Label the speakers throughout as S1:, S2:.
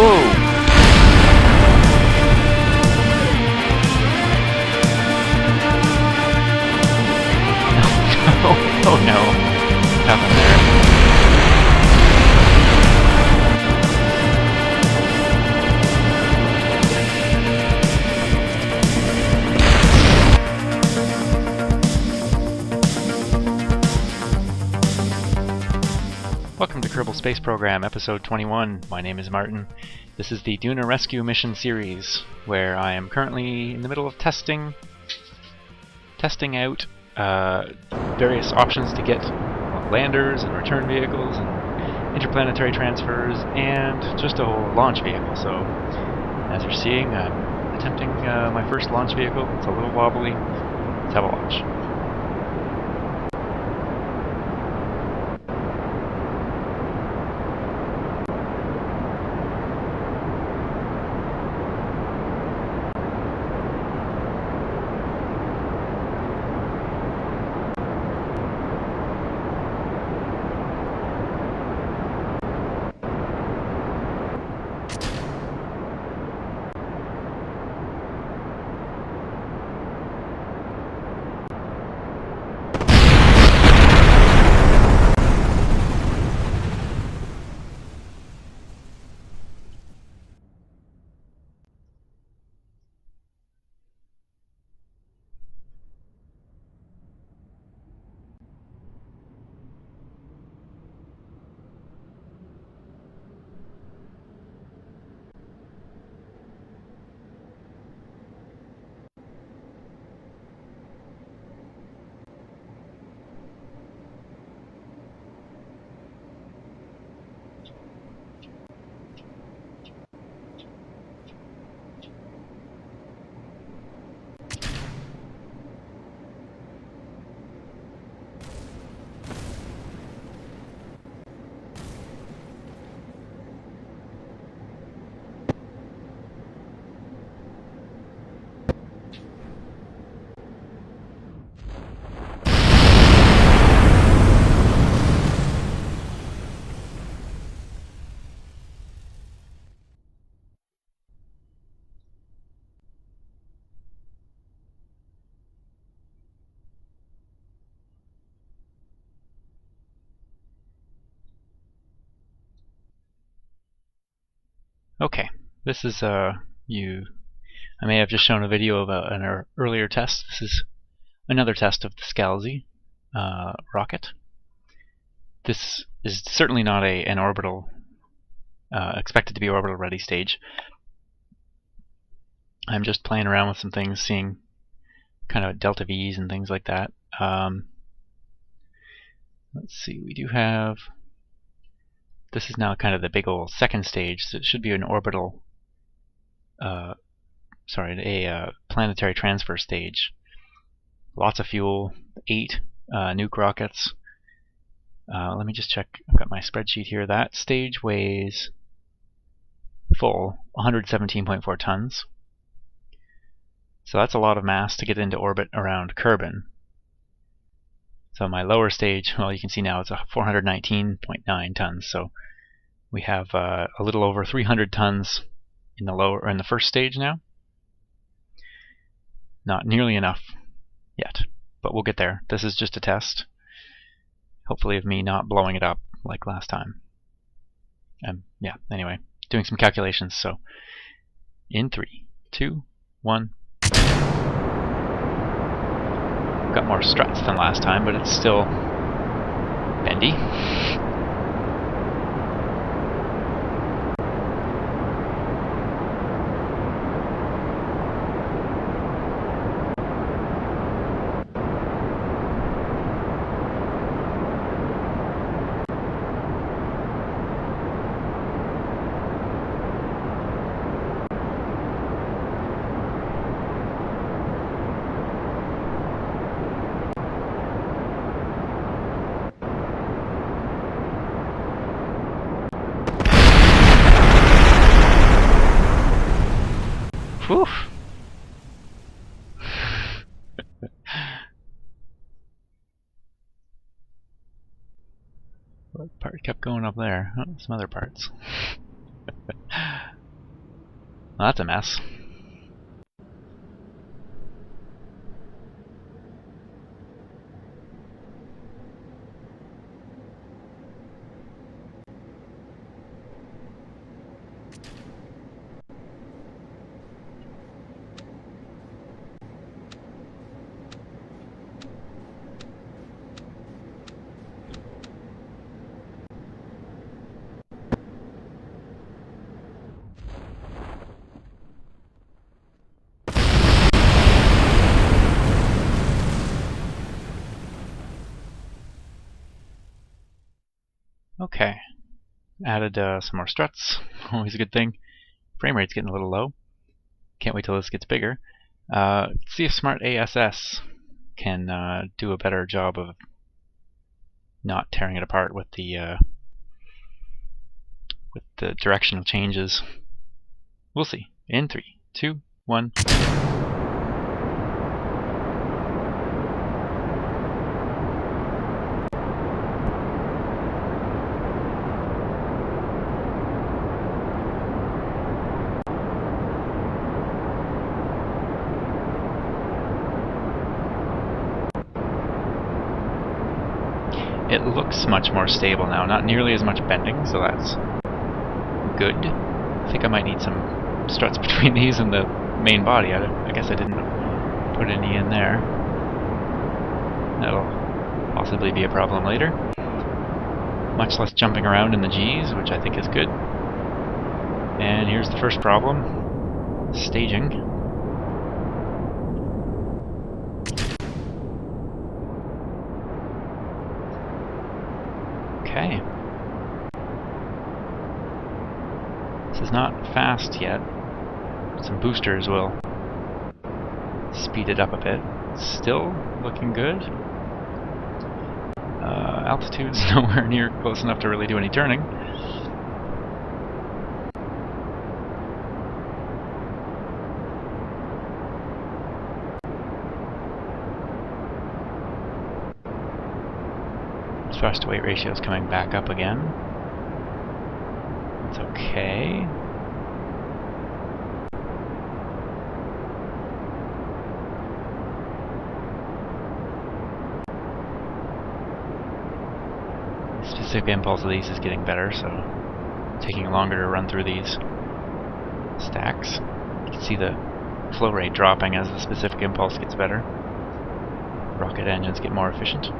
S1: Oh no. What happened there? Welcome to Kerbal Space Program, episode 21. My name is Martin. This is the Duna Rescue Mission series, where I am currently in the middle of testing out various options to get landers and return vehicles and interplanetary transfers and just a whole launch vehicle. So, as you're seeing, I'm attempting my first launch vehicle. It's a little wobbly. Let's have a watch. Okay, this is I may have just shown a video of an earlier test. This is another test of the Scalzi rocket. This is certainly not an orbital, expected to be orbital ready stage. I'm just playing around with some things, seeing kind of delta V's and things like that. Let's see, we do have, this is now kind of the big old second stage, so it should be an orbital, a planetary transfer stage. Lots of fuel, 8 nuke rockets. Let me just check, I've got my spreadsheet here. That stage weighs full 117.4 tons. So that's a lot of mass to get into orbit around Kerbal. So my lower stage, well, you can see now it's 419.9 tons. So we have a little over 300 tons in the first stage now. Not nearly enough yet, but we'll get there. This is just a test, hopefully, of me not blowing it up like last time. Yeah, anyway, doing some calculations. So in 3, 2, 1. Got more struts than last time, but it's still bendy. Whew. What part kept going up there? Oh, some other parts. Well, that's a mess. Okay, added some more struts, always a good thing. Frame rate's getting a little low. Can't wait till this gets bigger. Let's see if Smart ASS can do a better job of not tearing it apart with the directional changes. We'll see. In 3, 2, 1. It looks much more stable now, not nearly as much bending, so that's good. I think I might need some struts between these and the main body. I guess I didn't put any in there. That'll possibly be a problem later. Much less jumping around in the G's, which I think is good. And here's the first problem. Staging. Okay. This is not fast yet. Some boosters will speed it up a bit. Still looking good. Altitude's nowhere near close enough to really do any turning. Thrust to weight ratio is coming back up again. It's okay. The specific impulse of these is getting better, so taking longer to run through these stacks. You can see the flow rate dropping as the specific impulse gets better. Rocket engines get more efficient.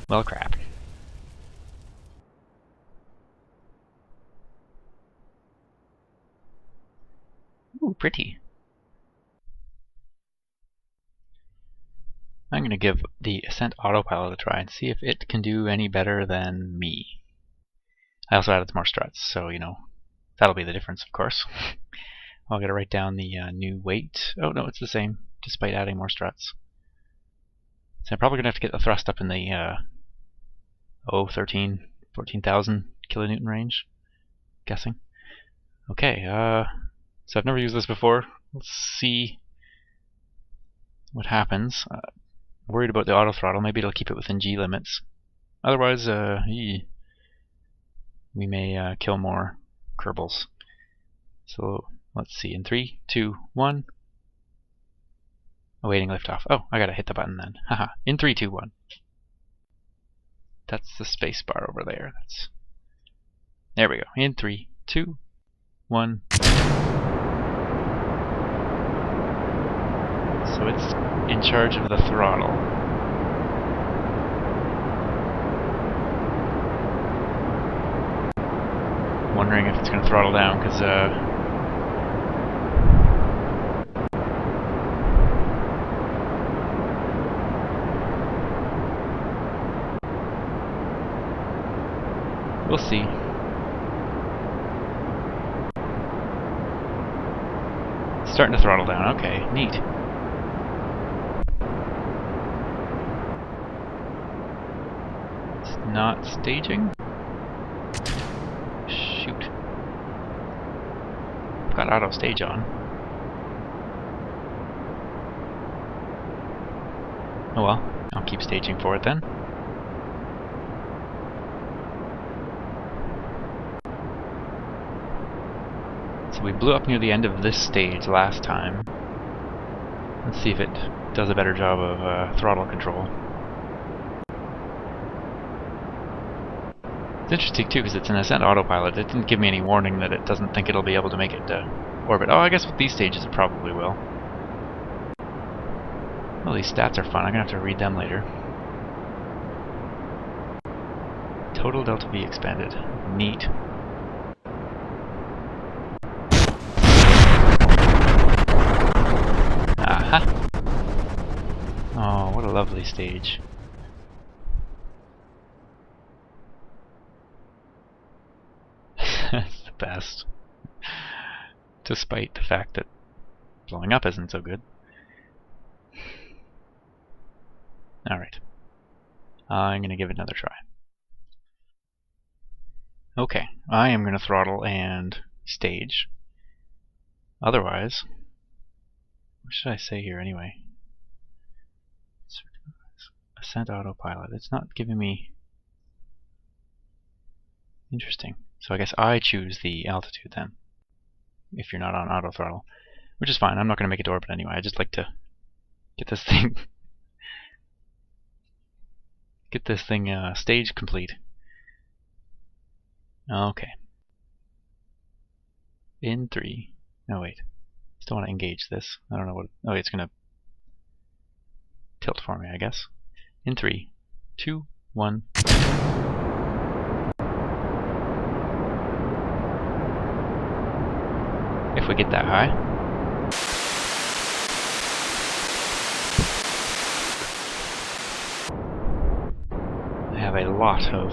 S1: Well, crap. Ooh, pretty. I'm going to give the Ascent autopilot a try and see if it can do any better than me. I also added some more struts, so, you know, that'll be the difference, of course. I'll get to write down the new weight. Oh, no, it's the same, despite adding more struts. So I'm probably going to have to get the thrust up in the 14,000 kilonewton range, guessing. Okay, so I've never used this before. Let's see what happens. Worried about the auto throttle. Maybe it'll keep it within G limits. Otherwise, we may kill more Kerbals. So let's see. In 3, 2, 1. Awaiting liftoff. Oh, I gotta hit the button then. Haha. In 3, 2, 1. That's the space bar over there. There we go. In 3, 2, 1. So it's in charge of the throttle. Wondering if it's going to throttle down, because we'll see. It's starting to throttle down. Okay, neat. It's not staging. Shoot. I've got auto stage on. Oh well, I'll keep staging for it then. So we blew up near the end of this stage last time. Let's see if it does a better job of throttle control. It's interesting too because it's an Ascent autopilot. It didn't give me any warning that it doesn't think it'll be able to make it to orbit. Oh, I guess with these stages it probably will. Well, these stats are fun. I'm going to have to read them later. Total delta V expanded. Neat. Aha! Oh, what a lovely stage. That's the best. Despite the fact that blowing up isn't so good. Alright. I'm going to give it another try. Okay, I am going to throttle and stage. Otherwise, what should I say here anyway? Ascent autopilot. It's not giving me... Interesting. So I guess I choose the altitude then, if you're not on auto throttle. Which is fine, I'm not going to make it to orbit anyway. I just like to get this thing... get this thing stage complete. Okay. In 3... No, wait. Still want to engage this. I don't know what... Oh, it's going to tilt for me, I guess. In 3, 2, 1... If we get that high. I have a lot of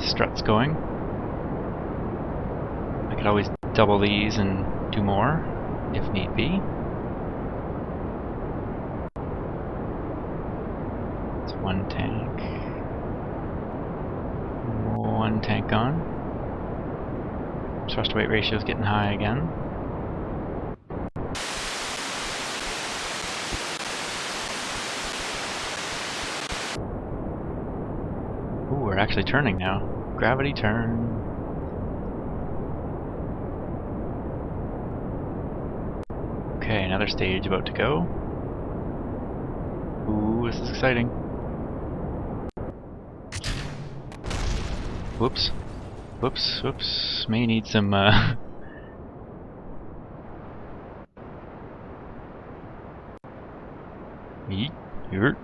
S1: struts going. I could always double these and do more, if need be. It's one tank. One tank gone. Thrust to weight ratio is getting high again. Ooh, we're actually turning now. Gravity turn. Okay, another stage about to go. Ooh, this is exciting. Whoops. Whoops, whoops. May need some, Yeet. Yurt.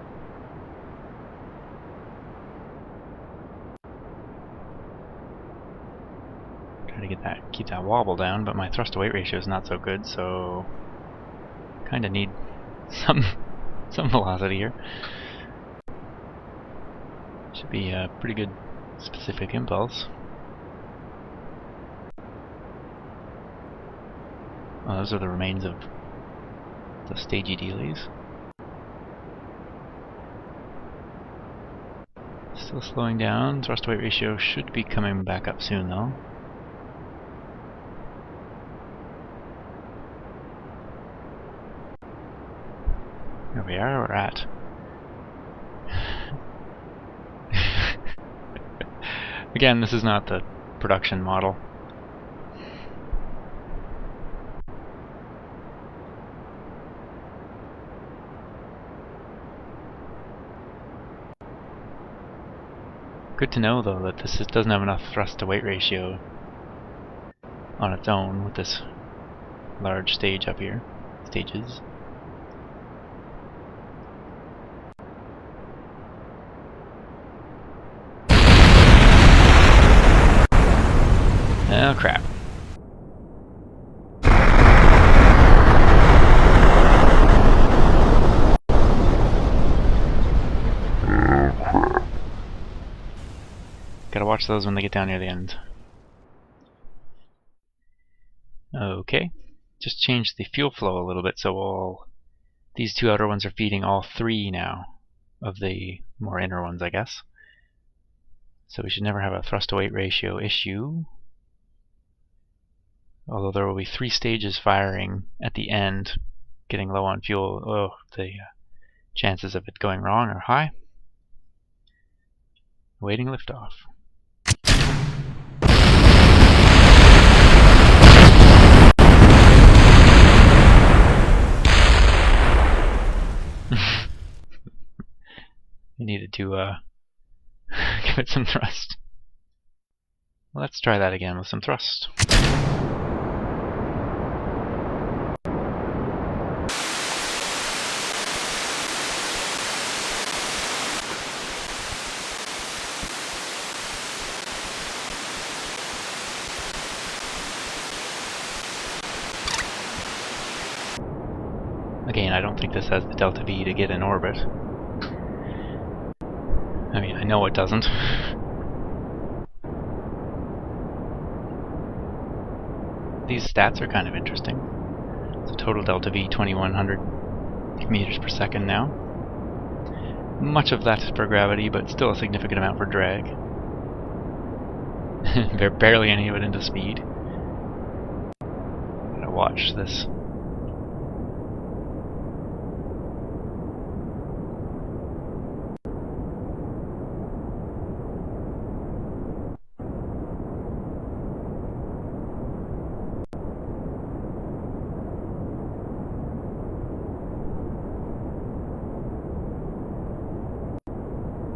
S1: Try to get that, keep that wobble down, but my thrust to weight ratio is not so good, so kind of need some velocity here. Should be a pretty good specific impulse. Oh, those are the remains of the stagey dealies. Still slowing down. Thrust to weight ratio should be coming back up soon, though. There we are, we're at. Again, this is not the production model. Good to know, though, that this doesn't have enough thrust to weight ratio on its own with this large stage up here. Stages. Oh, crap. Gotta watch those when they get down near the end. Okay. Just change the fuel flow a little bit so these two outer ones are feeding all three now of the more inner ones, I guess. So we should never have a thrust to weight ratio issue. Although there will be 3 stages firing at the end, getting low on fuel. Oh, the Chances of it going wrong are high. Awaiting liftoff. I needed to give it some thrust. Let's try that again with some thrust. Again, I don't think this has the delta V to get in orbit. I mean, I know it doesn't. These stats are kind of interesting. So total delta V 2100 meters per second now. Much of that is for gravity, but still a significant amount for drag. Barely any of it into speed. Gotta watch this.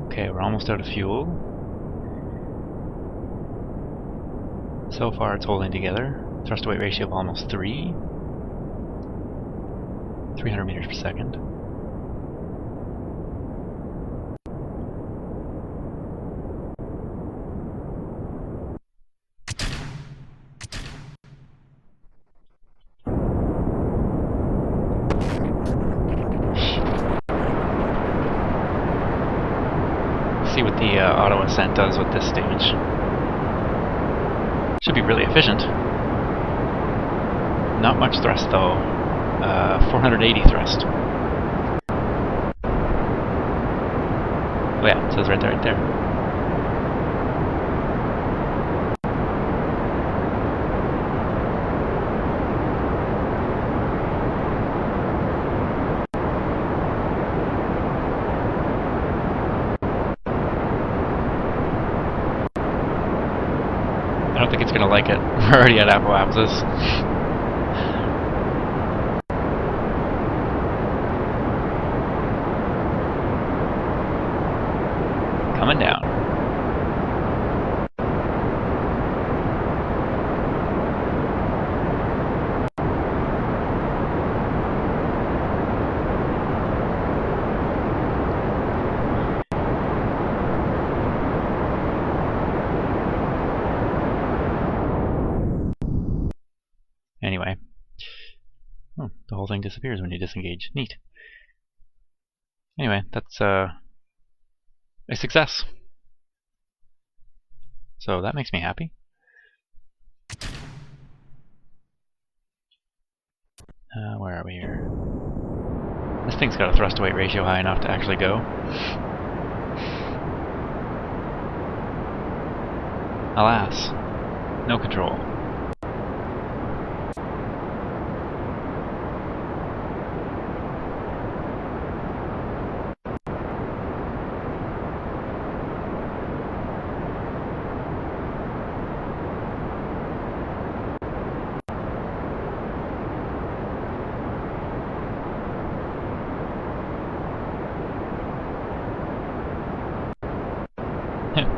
S1: Okay, we're almost out of fuel. So far it's holding together. Thrust to weight ratio of almost 3. 300 meters per second. See what the auto ascent does with this stage. Should be really efficient. Not much thrust though. 480 thrust. Oh yeah, it says right there, right there. I don't think it's gonna like it. We're already at apoapsis. Coming down. Anyway. Oh, the whole thing disappears when you disengage. Neat. Anyway, that's a success. So that makes me happy. Where are we here? This thing's got a thrust to weight ratio high enough to actually go. Alas, no control.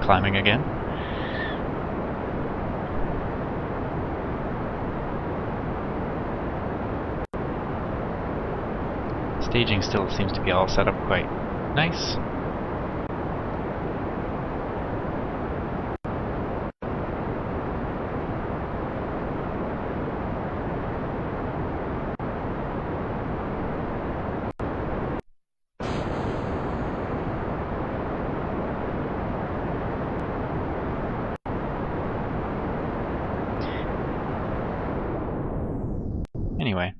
S1: Climbing again. Staging still seems to be all set up quite nice. Anyway.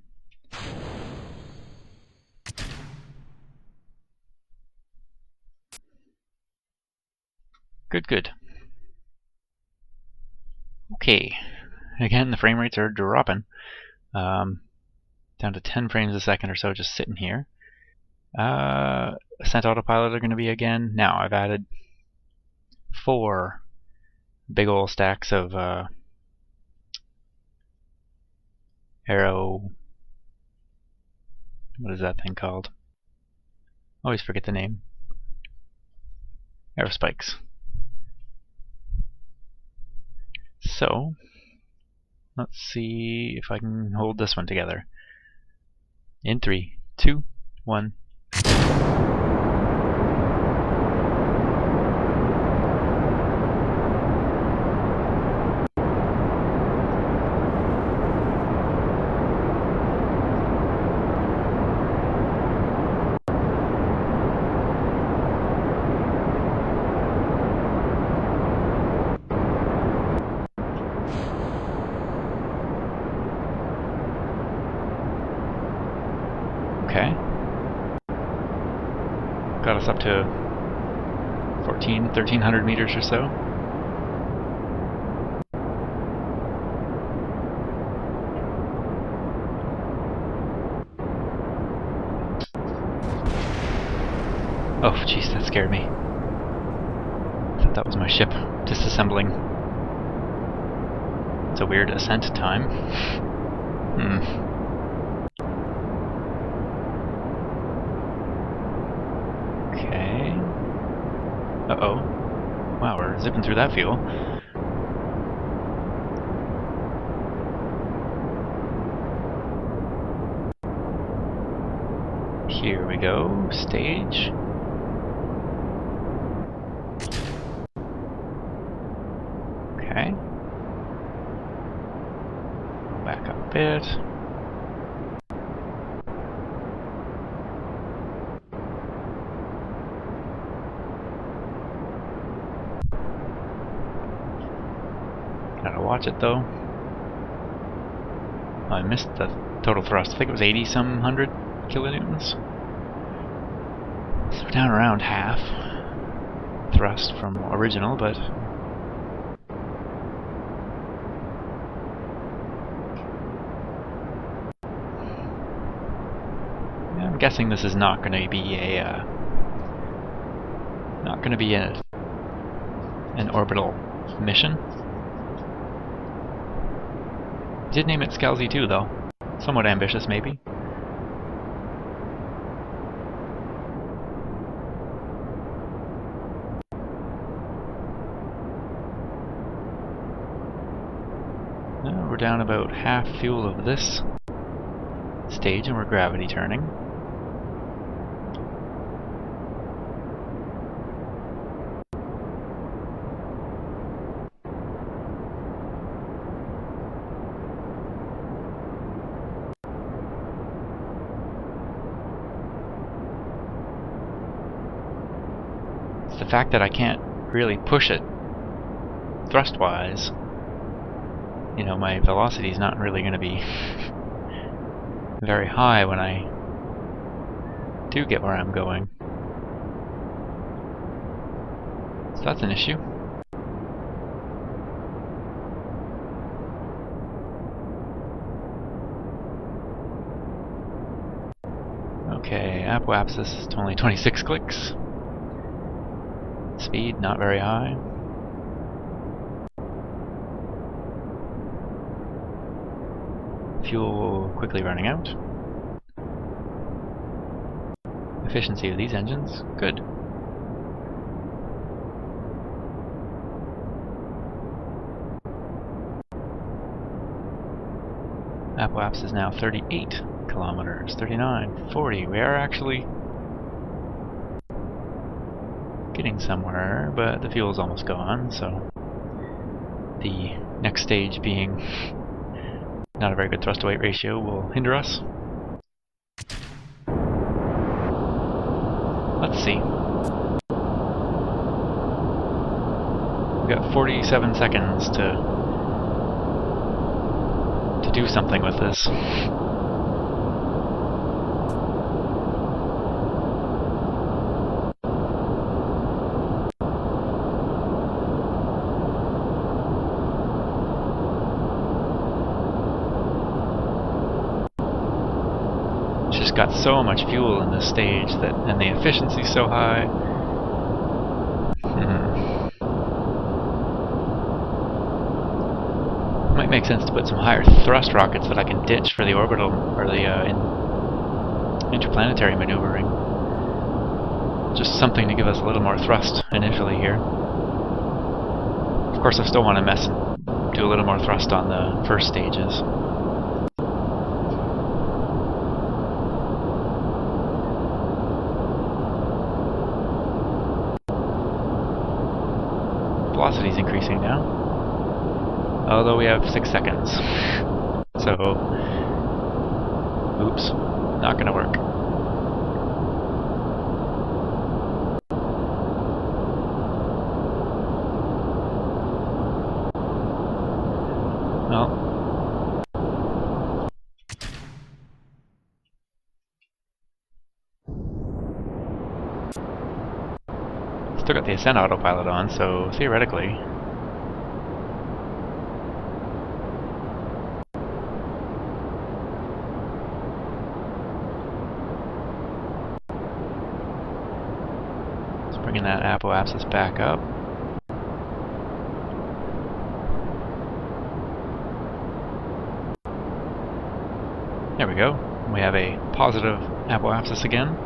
S1: Good. Okay. Again, the frame rates are dropping. Down to 10 frames a second or so just sitting here. Ascent autopilot are going to be again. Now I've added 4 big ol' stacks of arrow. What is that thing called? Always forget the name. Arrow spikes. So let's see if I can hold this one together. In 3, 2, 1. Okay. Got us up to 1,300 meters or so. Oh, jeez, that scared me. I thought that was my ship disassembling. It's a weird ascent time. Okay. Uh-oh. Wow, we're zipping through that fuel. Here we go. Stage. Okay. Back up a bit. Gotta watch it though. Oh, I missed the total thrust. I think it was 80-some hundred kilonewtons. So we're down around half thrust from original, but I'm guessing this is not going to be an orbital mission. Did name it Scalzi too, though. Somewhat ambitious, maybe. We're down about half fuel of this stage, and we're gravity turning. It's the fact that I can't really push it thrust-wise. You know, my velocity is not really going to be very high when I do get where I'm going. So that's an issue. Okay, apoapsis is only 26 clicks. Speed not very high. Fuel quickly running out. Efficiency of these engines, good. Apoapsis is now 38 kilometers, 39, 40. We are actually getting somewhere, but the fuel's almost gone, so the next stage being not a very good thrust-to-weight ratio will hinder us. Let's see. We've got 47 seconds to do something with this. just got so much fuel in this stage that, and the efficiency's so high. Might make sense to put some higher thrust rockets that I can ditch for the orbital or the interplanetary maneuvering. Just something to give us a little more thrust initially here. Of course, I still want to mess and do a little more thrust on the first stages. Velocity's increasing now, although we have 6 seconds. So, oops, not gonna work. Well, still got the Ascent autopilot on, so theoretically let's bring that apoapsis back up. There we go. We have a positive apoapsis again.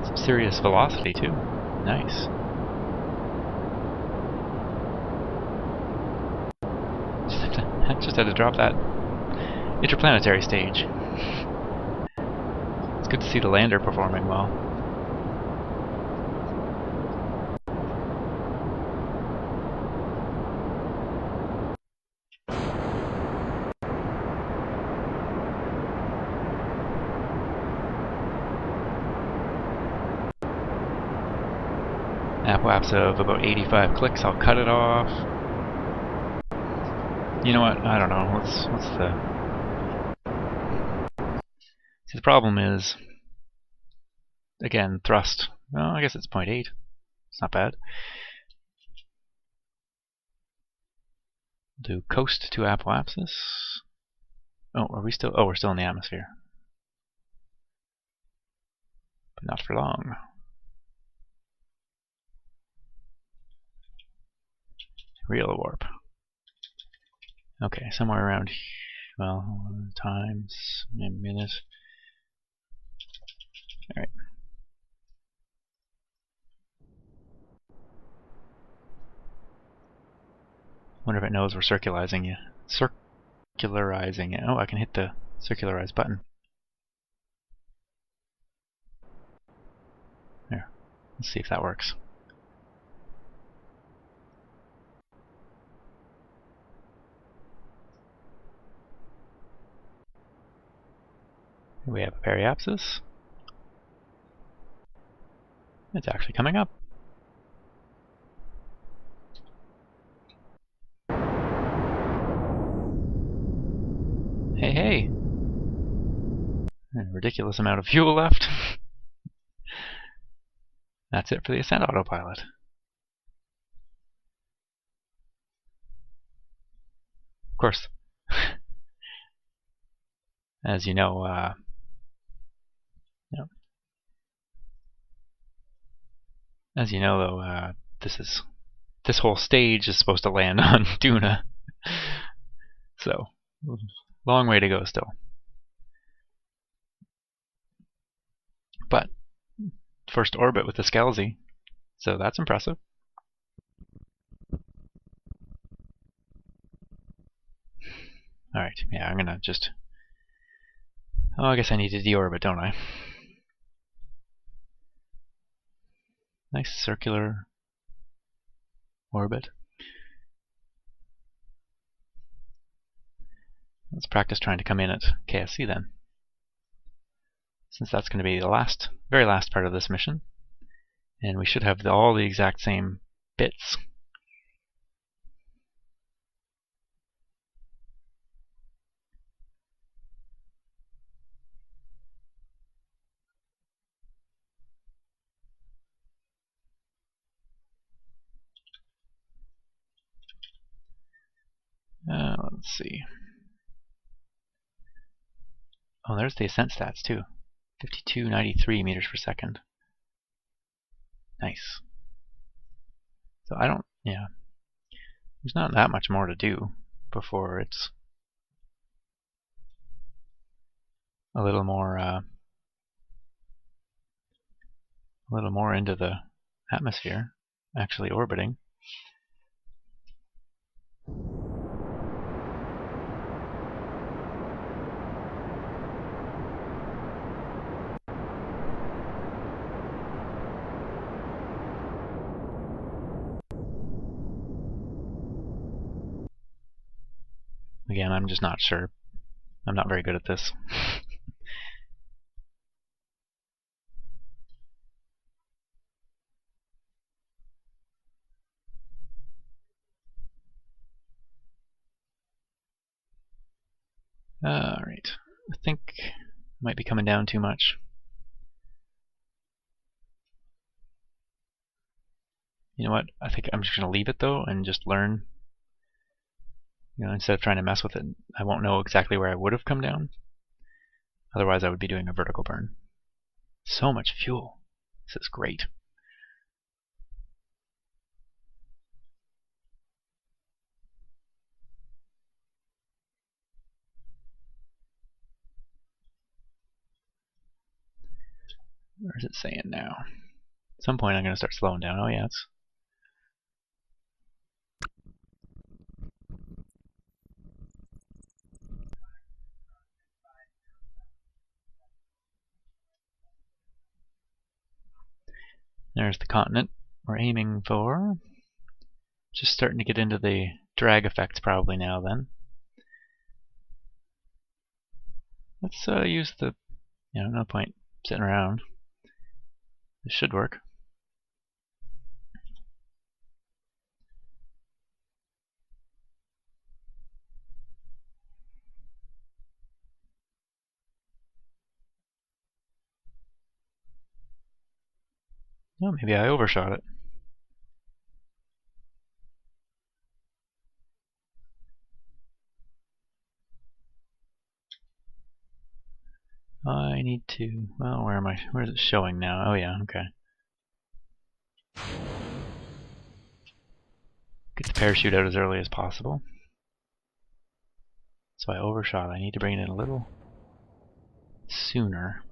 S1: Some serious velocity too. Nice. Just had to drop that interplanetary stage. It's good to see the lander performing well. Apoapsis of about 85 clicks. I'll cut it off. You know what? I don't know. What's the... See, the problem is, again, thrust. Well, I guess it's 0.8. It's not bad. Do coast to apoapsis. Oh, are we still? Oh, we're still in the atmosphere. But not for long. Real warp. Okay, somewhere around, well, times, a minute. Alright. Wonder if it knows we're circularizing it. Circularizing it. Oh, I can hit the circularize button. There. Let's see if that works. Here we have a periapsis. It's actually coming up. Hey, hey! A ridiculous amount of fuel left. That's it for the Ascent autopilot. Of course, as you know, as you know, though, this whole stage is supposed to land on Duna. So, long way to go still. But first orbit with the Scalzi, so that's impressive. Alright, yeah, I'm gonna just... Oh, I guess I need to deorbit, don't I? Nice circular orbit. Let's practice trying to come in at KSC then, since that's going to be the very last part of this mission. And we should have all the exact same bits. Let's see. Oh, there's the ascent stats too. 5293 meters per second. Nice. So I don't, yeah. There's not that much more to do before it's a little more into the atmosphere, actually orbiting. Again, I'm just not sure. I'm not very good at this. Alright. I think I might be coming down too much. You know what? I think I'm just going to leave it though and just learn. You know, instead of trying to mess with it, I won't know exactly where I would have come down. Otherwise, I would be doing a vertical burn. So much fuel. This is great. Where is it saying now? At some point I'm going to start slowing down. Oh yeah, it's... There's the continent we're aiming for. Just starting to get into the drag effects probably now then. Let's use the, no point sitting around. This should work. Oh, maybe I overshot it. I need to, well, where am I? Where is it showing now? Oh yeah, okay. Get the parachute out as early as possible. So I overshot. I need to bring it in a little sooner.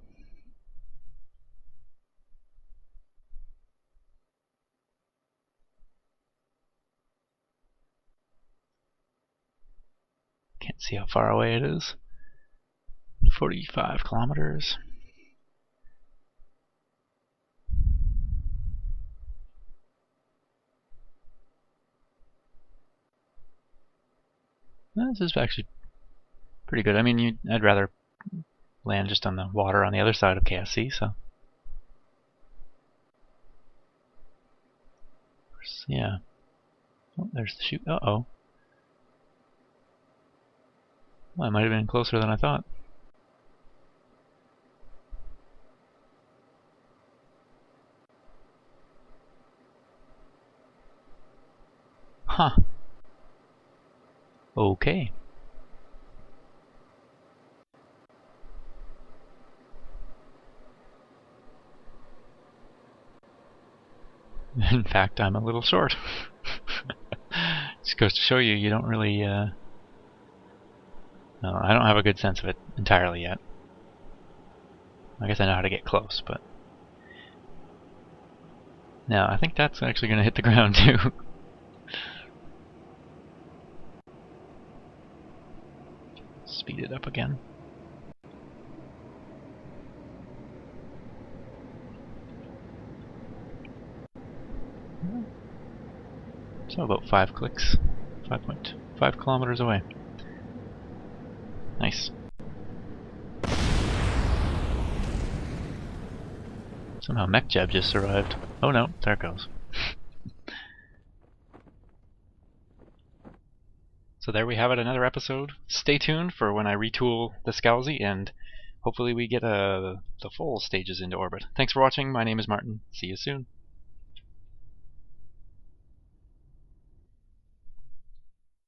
S1: Can't see how far away it is. 45 kilometers. This is actually pretty good. I mean, I'd rather land just on the water on the other side of KSC, so. Yeah. Oh, there's the chute. Uh-oh. Well, I might have been closer than I thought. Huh. Okay. In fact, I'm a little short. Just goes to show you, you don't really... No, I don't have a good sense of it entirely yet. I guess I know how to get close, but... Now, I think that's actually going to hit the ground, too. Speed it up again. So about 5 clicks. 5.5 kilometers away. Nice. Somehow MechJeb just survived. Oh no, there it goes. So there we have it, another episode. Stay tuned for when I retool the Scalzi, and hopefully we get the full stages into orbit. Thanks for watching. My name is Martin. See you soon.